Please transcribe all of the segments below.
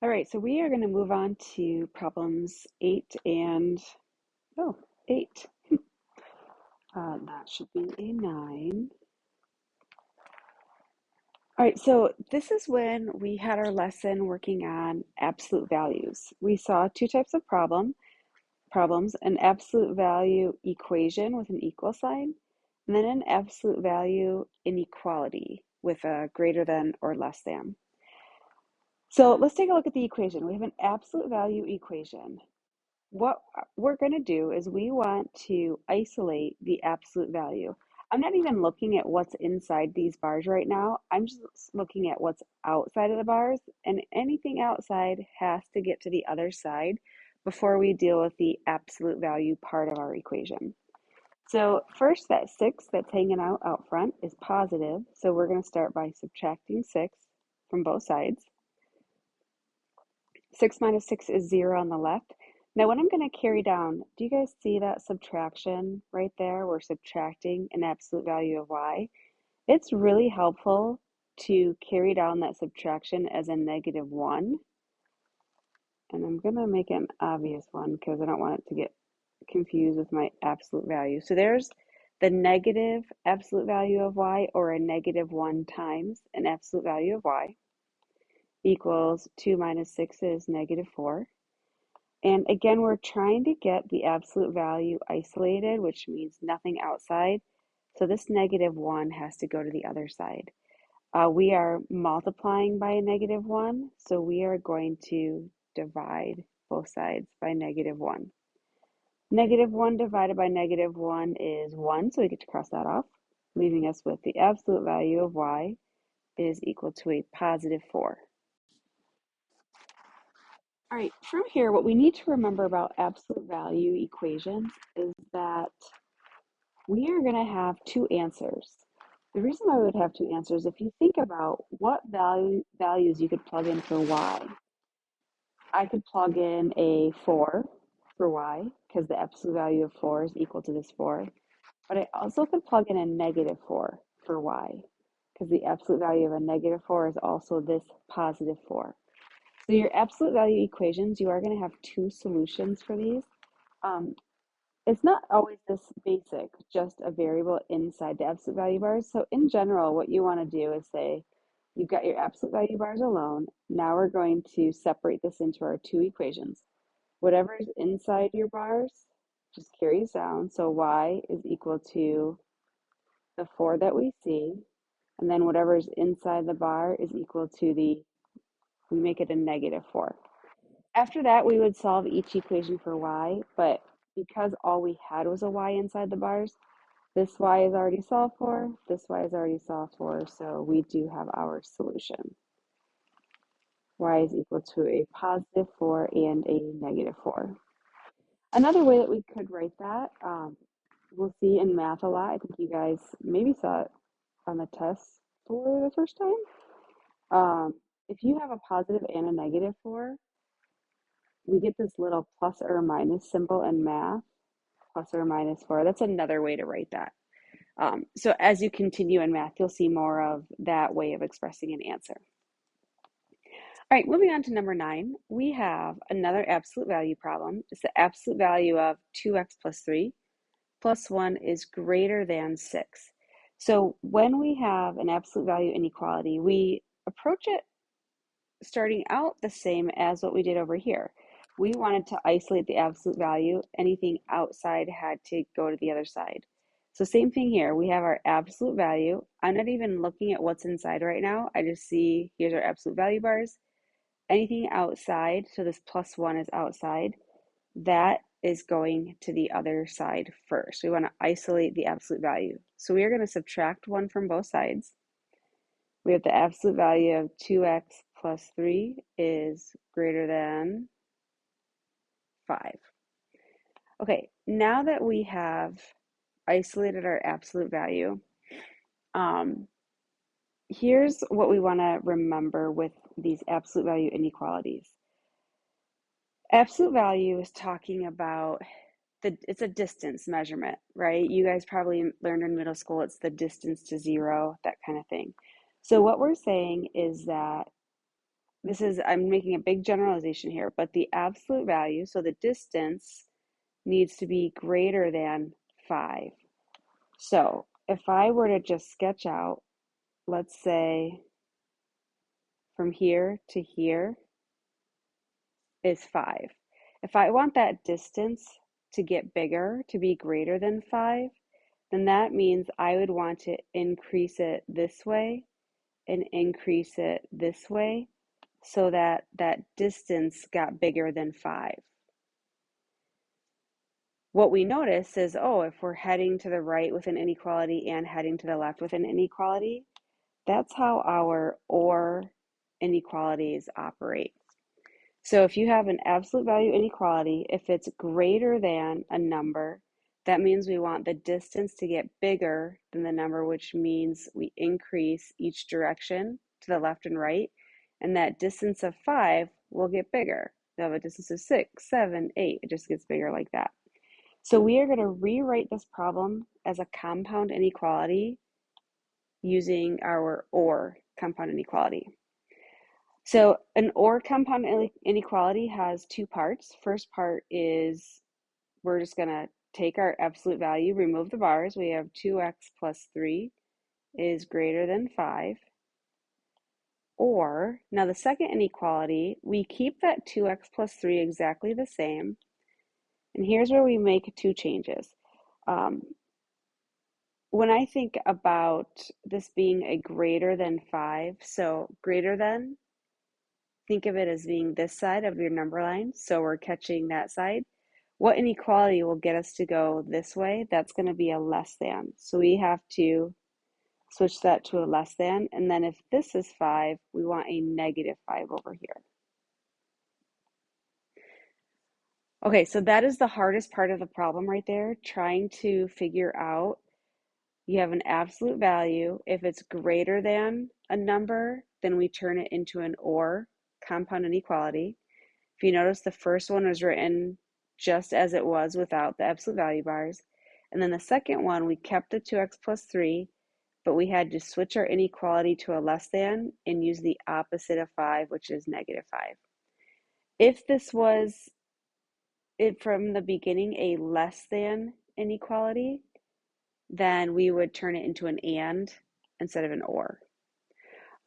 All right, so we are going to move on to problems 8. That should be a 9. All right, so this is when we had our lesson working on absolute values. We saw two types of problems, an absolute value equation with an equal sign, and then an absolute value inequality with a greater than or less than. So let's take a look at the equation. We have an absolute value equation. What we're going to do is we want to isolate the absolute value. I'm not even looking at what's inside these bars right now. I'm just looking at what's outside of the bars, and anything outside has to get to the other side before we deal with the absolute value part of our equation. So first, that 6 that's hanging out front is positive, so we're going to start by subtracting 6 from both sides. 6 minus 6 is 0 on the left. Now, when I'm going to carry down, do you guys see that subtraction right there? We're subtracting an absolute value of y. It's really helpful to carry down that subtraction as a -1. And I'm going to make an obvious one because I don't want it to get confused with my absolute value. So there's the negative absolute value of y, or a -1 times an absolute value of y, equals 2 minus 6 is -4. And again, we're trying to get the absolute value isolated, which means nothing outside. So this -1 has to go to the other side. We are multiplying by a -1, so we are going to divide both sides by -1. -1 divided by -1 is 1, so we get to cross that off, leaving us with the absolute value of y is equal to a +4. All right, from here, what we need to remember about absolute value equations is that we are going to have two answers. The reason why we would have two answers, if you think about what values you could plug in for y, I could plug in a 4 for y, because the absolute value of 4 is equal to this 4. But I also could plug in a -4 for y, because the absolute value of a -4 is also this +4. So your absolute value equations, you are going to have two solutions for these. Um, it's not always this basic, just a variable inside the absolute value bars. So in general, what you want to do is say, you've got your absolute value bars alone. Now we're going to separate this into our two equations. Whatever is inside your bars just carries down. So y is equal to the 4 that we see. And then whatever is inside the bar is equal to we make it a -4. After that, we would solve each equation for y, but because all we had was a y inside the bars, this y is already solved for, this y is already solved for, so we do have our solution. Y is equal to a +4 and a -4. Another way that we could write that, we'll see in math a lot. I think you guys maybe saw it on the test for the first time. If you have a positive and a -4, we get this little plus or minus symbol in math, +or -4. That's another way to write that. So as you continue in math, you'll see more of that way of expressing an answer. All right, moving on to number 9, we have another absolute value problem. It's the absolute value of 2x plus 3 plus 1 is greater than 6. So when we have an absolute value inequality, we approach it starting out the same as what we did over here. We wanted to isolate the absolute value. Anything outside had to go to the other side. So same thing here. We have our absolute value. I'm not even looking at what's inside right now. I just see here's our absolute value bars. Anything outside, so this +1 is outside, that is going to the other side first. We want to isolate the absolute value. So we are going to subtract 1 from both sides. We have the absolute value of 2x plus 3 is greater than 5. Okay, now that we have isolated our absolute value, here's what we want to remember with these absolute value inequalities. Absolute value is talking about it's a distance measurement, right? You guys probably learned in middle school, it's the distance to 0, that kind of thing. So what we're saying is that I'm making a big generalization here, but the absolute value, so the distance needs to be greater than 5. So if I were to just sketch out, let's say from here to here is 5. If I want that distance to get bigger, to be greater than 5, then that means I would want to increase it this way and increase it this way so that that distance got bigger than 5. What we notice is, oh, if we're heading to the right with an inequality and heading to the left with an inequality, that's how our OR inequalities operate. So if you have an absolute value inequality, if it's greater than a number, that means we want the distance to get bigger than the number, which means we increase each direction to the left and right, and that distance of 5 will get bigger. They'll have a distance of 6, 7, 8. It just gets bigger like that. So we are going to rewrite this problem as a compound inequality using our OR compound inequality. So an OR compound inequality has two parts. First part is we're just going to take our absolute value, remove the bars. We have 2x plus 3 is greater than 5. Or, now the second inequality, we keep that 2x plus 3 exactly the same. And here's where we make two changes. When I think about this being a greater than 5, so greater than, think of it as being this side of your number line. So we're catching that side. What inequality will get us to go this way? That's going to be a less than. So we have to switch that to a less than. And then if this is 5, we want a negative 5 over here. Okay, so that is the hardest part of the problem right there, trying to figure out, you have an absolute value. If it's greater than a number, then we turn it into an OR, compound inequality. If you notice, the first one was written just as it was without the absolute value bars. And then the second one, we kept the 2x plus 3, but we had to switch our inequality to a less than and use the opposite of 5, which is negative 5. If this was from the beginning a less than inequality, then we would turn it into an and instead of an or.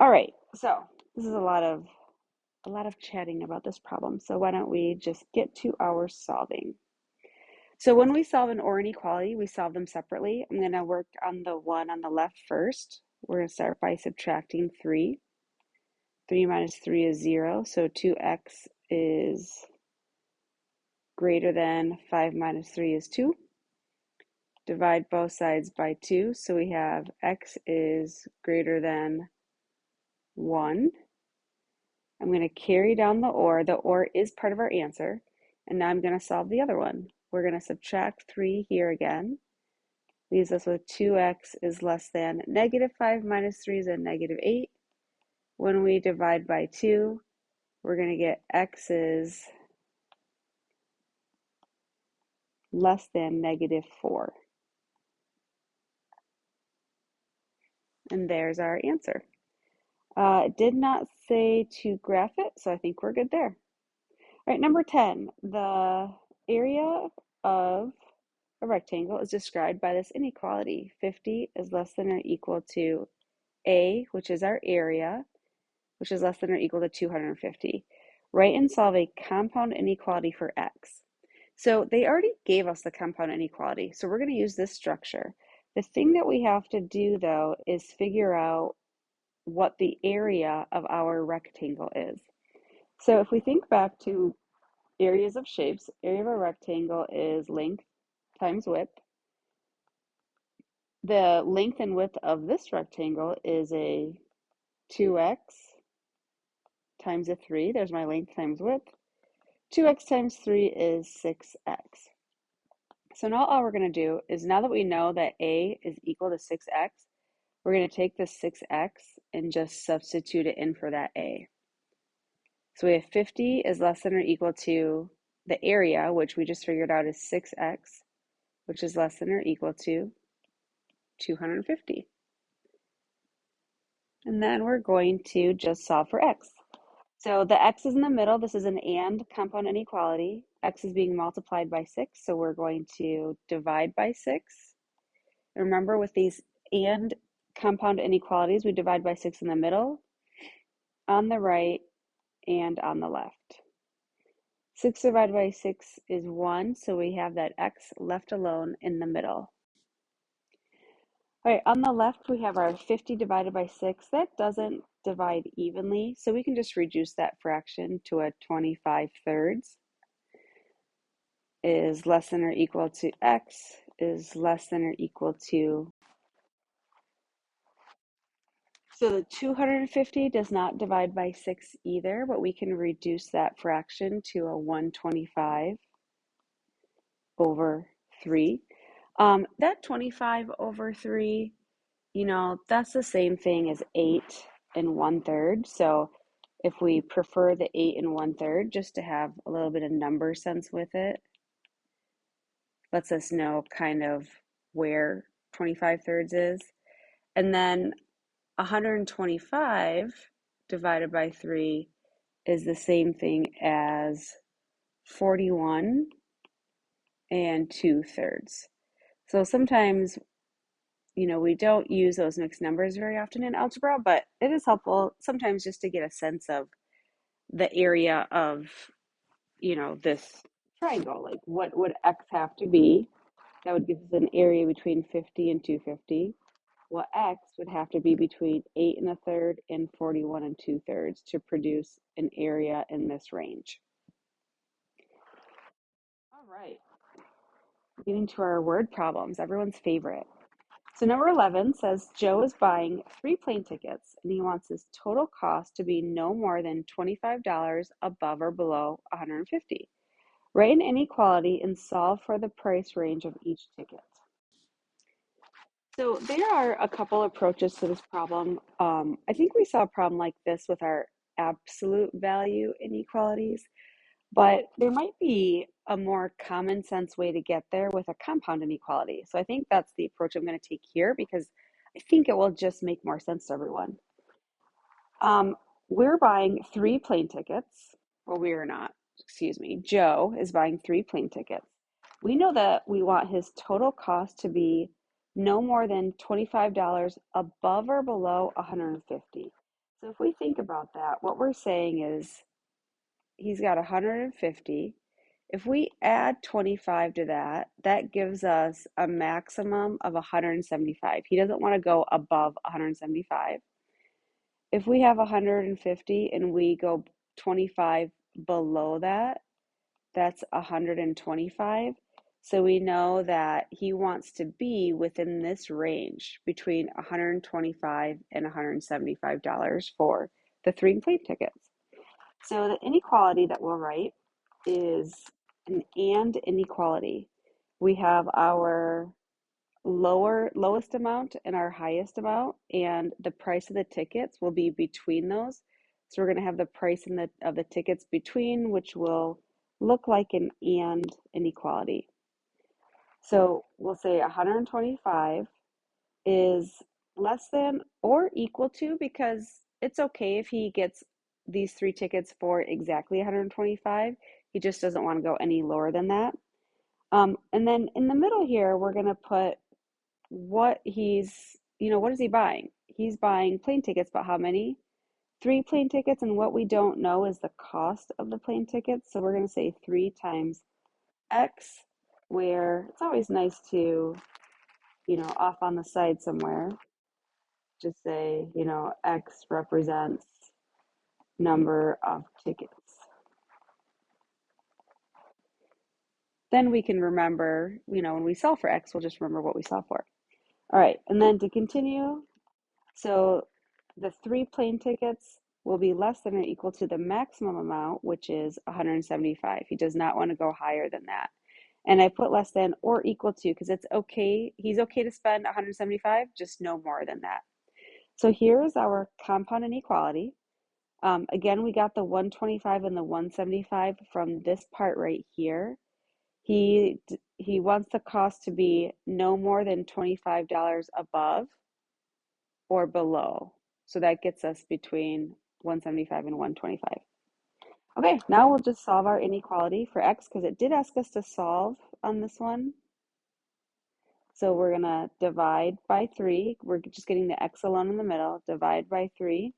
All right, so this is a lot of chatting about this problem. So why don't we just get to our solving? So when we solve an OR inequality, we solve them separately. I'm going to work on the one on the left first. We're going to start by subtracting 3. 3 minus 3 is 0, so 2x is greater than 5 minus 3 is 2. Divide both sides by 2, so we have x is greater than 1. I'm going to carry down the OR. The OR is part of our answer. And now I'm going to solve the other one. We're going to subtract 3 here again. Leaves us with 2x is less than negative 5 minus 3 is a negative 8. When we divide by 2, we're going to get x is less than negative 4. And there's our answer. It did not say to graph it, so I think we're good there. All right, number 10, the area of a rectangle is described by this inequality. 50 is less than or equal to A, which is our area, which is less than or equal to 250. Write and solve a compound inequality for x. So they already gave us the compound inequality, so we're going to use this structure. The thing that we have to do, though, is figure out what the area of our rectangle is. So if we think back to areas of shapes, area of a rectangle is length times width. The length and width of this rectangle is a 2x times a 3. There's my length times width. 2x times 3 is 6x. So now all we're going to do is, now that we know that a is equal to 6x, we're going to take the 6x and just substitute it in for that a. So we have 50 is less than or equal to the area, which we just figured out is 6x, which is less than or equal to 250. And then we're going to just solve for x. So the x is in the middle. This is an and compound inequality. X is being multiplied by 6, so we're going to divide by 6. Remember, with these and compound inequalities, we divide by 6 in the middle, on the right, and on the left. 6 divided by 6 is 1, so we have that x left alone in the middle. All right, on the left, we have our 50 divided by 6. That doesn't divide evenly, so we can just reduce that fraction to a 25 thirds. Is less than or equal to x is less than or equal to. So the 250 does not divide by 6 either, but we can reduce that fraction to a 125 over 3. That 25 over 3, that's the same thing as 8 and 1/3. So if we prefer the 8 and 1/3, just to have a little bit of number sense with it, lets us know kind of where 25 thirds is. And then 125 divided by 3 is the same thing as 41 and 2/3. So sometimes, we don't use those mixed numbers very often in algebra, but it is helpful sometimes just to get a sense of the area of, this triangle. Like, what would x have to be? That would give us an area between 50 and 250. Well, x would have to be between 8 and a third and 41 and 2/3 to produce an area in this range. All right, getting to our word problems, everyone's favorite. So number 11 says Joe is buying 3 plane tickets and he wants his total cost to be no more than $25 above or below 150. Write an inequality and solve for the price range of each ticket. So there are a couple approaches to this problem. I think we saw a problem like this with our absolute value inequalities, but there might be a more common sense way to get there with a compound inequality. So I think that's the approach I'm going to take here because I think it will just make more sense to everyone. We're buying 3 plane tickets. Well, we are not, excuse me. Joe is buying 3 plane tickets. We know that we want his total cost to be no more than $25 above or below 150. So if we think about that, what we're saying is he's got 150. If we add 25 to that, that gives us a maximum of 175. He doesn't want to go above 175. If we have 150 and we go 25 below that, that's 125. So we know that he wants to be within this range between 125 and $175 for the 3 plane tickets. So the inequality that we'll write is an and inequality. We have our lowest amount and our highest amount, and the price of the tickets will be between those. So we're going to have the price of the tickets between, which will look like an and inequality. So we'll say 125 is less than or equal to, because it's okay if he gets these 3 tickets for exactly 125. He just doesn't want to go any lower than that. And then in the middle here, we're going to put what what is he buying? He's buying plane tickets, but how many? 3 plane tickets, and what we don't know is the cost of the plane tickets. So we're going to say 3 times x, where it's always nice to, off on the side somewhere, just say, x represents number of tickets. Then we can remember, when we solve for x, we'll just remember what we solve for. All right, and then to continue, so the 3 plane tickets will be less than or equal to the maximum amount, which is 175. He does not want to go higher than that. And I put less than or equal to because it's okay. He's okay to spend 175, just no more than that. So here's our compound inequality. Again, we got the 125 and the 175 from this part right here. He wants the cost to be no more than $25 above or below. So that gets us between 175 and 125. Okay, now we'll just solve our inequality for x because it did ask us to solve on this one. So we're going to divide by 3. We're just getting the x alone in the middle. Divide by 3.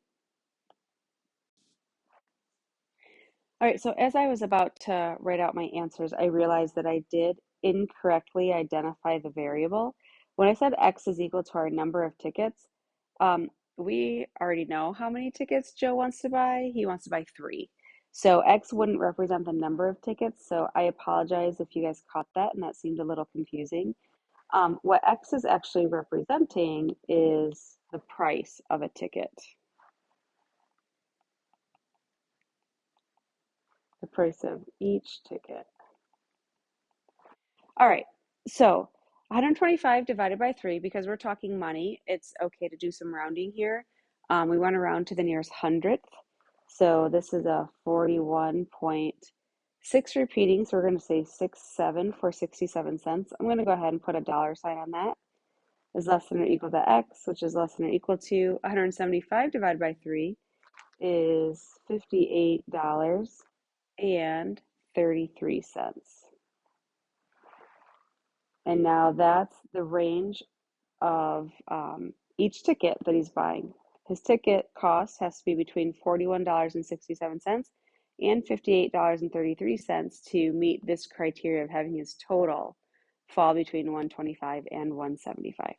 All right, so as I was about to write out my answers, I realized that I did incorrectly identify the variable. When I said x is equal to our number of tickets, we already know how many tickets Joe wants to buy. He wants to buy 3. So x wouldn't represent the number of tickets. So I apologize if you guys caught that and that seemed a little confusing. What x is actually representing is the price of a ticket. The price of each ticket. All right, so 125 divided by 3, because we're talking money, it's okay to do some rounding here. We want to round to the nearest hundredth. So this is a 41.6 repeating, so we're going to say 67 for 67 cents. I'm going to go ahead and put a dollar sign on that. Is less than or equal to x, which is less than or equal to 175 divided by 3 is $58.33. And now that's the range of each ticket that he's buying. His ticket cost has to be between $41.67 and $58.33 to meet this criteria of having his total fall between 125 and 175.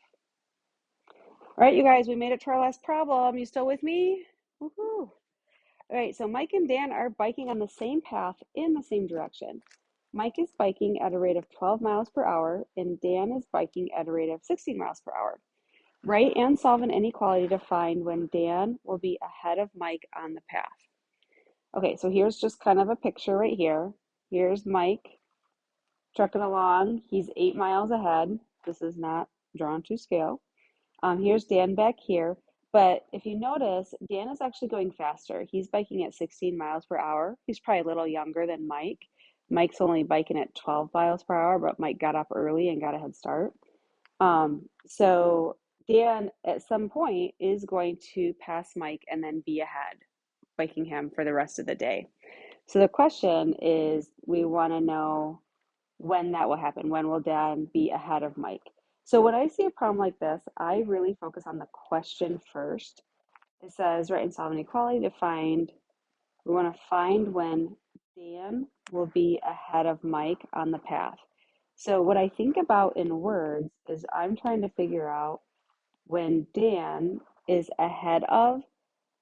All right, you guys, we made it to our last problem. You still with me? Woohoo! All right, so Mike and Dan are biking on the same path in the same direction. Mike is biking at a rate of 12 miles per hour, and Dan is biking at a rate of 16 miles per hour. Write and solve an inequality to find when Dan will be ahead of Mike on the path. Okay, so here's just kind of a picture right here. Here's Mike trucking along. He's 8 miles ahead. This is not drawn to scale. Here's Dan back here. But if you notice, Dan is actually going faster. He's biking at 16 miles per hour. He's probably a little younger than Mike. Mike's only biking at 12 miles per hour, but Mike got up early and got a head start. So Dan at some point is going to pass Mike and then be ahead, biking him for the rest of the day. So the question is, we want to know when that will happen. When will Dan be ahead of Mike? So when I see a problem like this, I really focus on the question first. It says, write and solve an equality to find, we want to find when Dan will be ahead of Mike on the path. So what I think about in words is I'm trying to figure out when Dan is ahead of,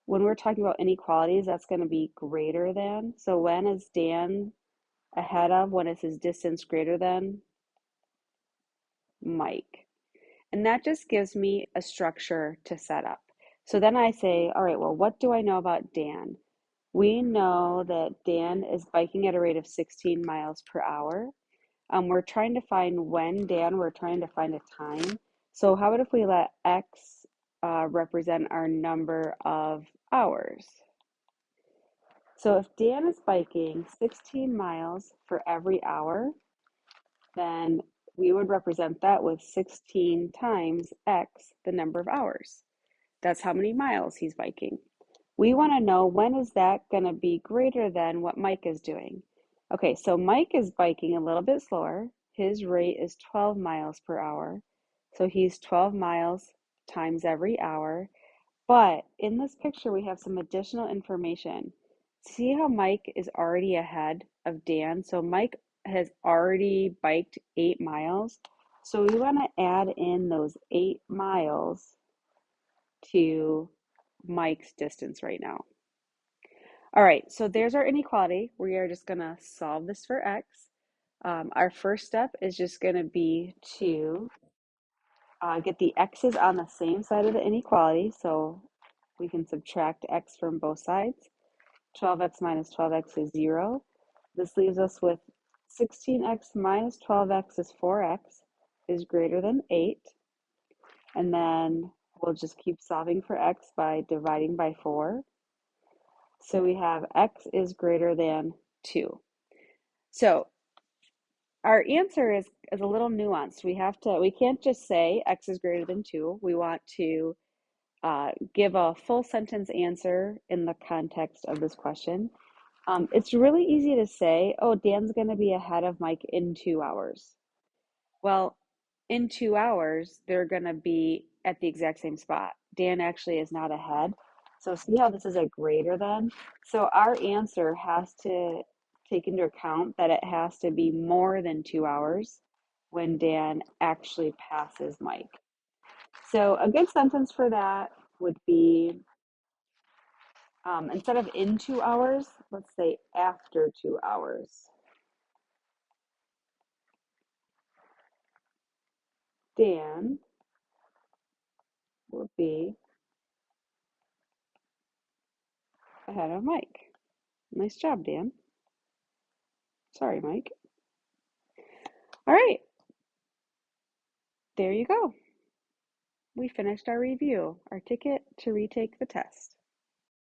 when we're talking about inequalities, that's going to be greater than. So when is Dan ahead of, when is his distance greater than Mike? And that just gives me a structure to set up. So then I say, all right, well, what do I know about Dan? We know that Dan is biking at a rate of 16 miles per hour. We're trying to find when Dan, we're trying to find a time. So how about if we let X represent our number of hours? So if Dan is biking 16 miles for every hour, then we would represent that with 16 times X, the number of hours. That's how many miles he's biking. We want to know when is that going to be greater than what Mike is doing. Okay, so Mike is biking a little bit slower. His rate is 12 miles per hour. So he's 12 miles times every hour. But in this picture, we have some additional information. See how Mike is already ahead of Dan? So Mike has already biked 8 miles. So we want to add in those 8 miles to Mike's distance right now. All right, so there's our inequality. We are just going to solve this for x. Our first step is just going to be to get the x's on the same side of the inequality. So we can subtract x from both sides. 12x minus 12x is 0. This leaves us with 16x minus 12x is 4x is greater than 8. And then we'll just keep solving for x by dividing by 4. So we have x is greater than 2. So our answer is a little nuanced. We can't just say x is greater than 2. We want to give a full sentence answer in the context of this question. It's really easy to say, oh, Dan's going to be ahead of Mike in 2 hours. Well, in 2 hours, they're going to be at the exact same spot. Dan actually is not ahead. So see how this is a greater than? So our answer has to take into account that it has to be more than 2 hours when Dan actually passes Mike. So a good sentence for that would be instead of in 2 hours, let's say after 2 hours. Dan will be ahead of Mike. Nice job, Dan. Sorry, Mike. All right, there you go. We finished our review, our ticket to retake the test.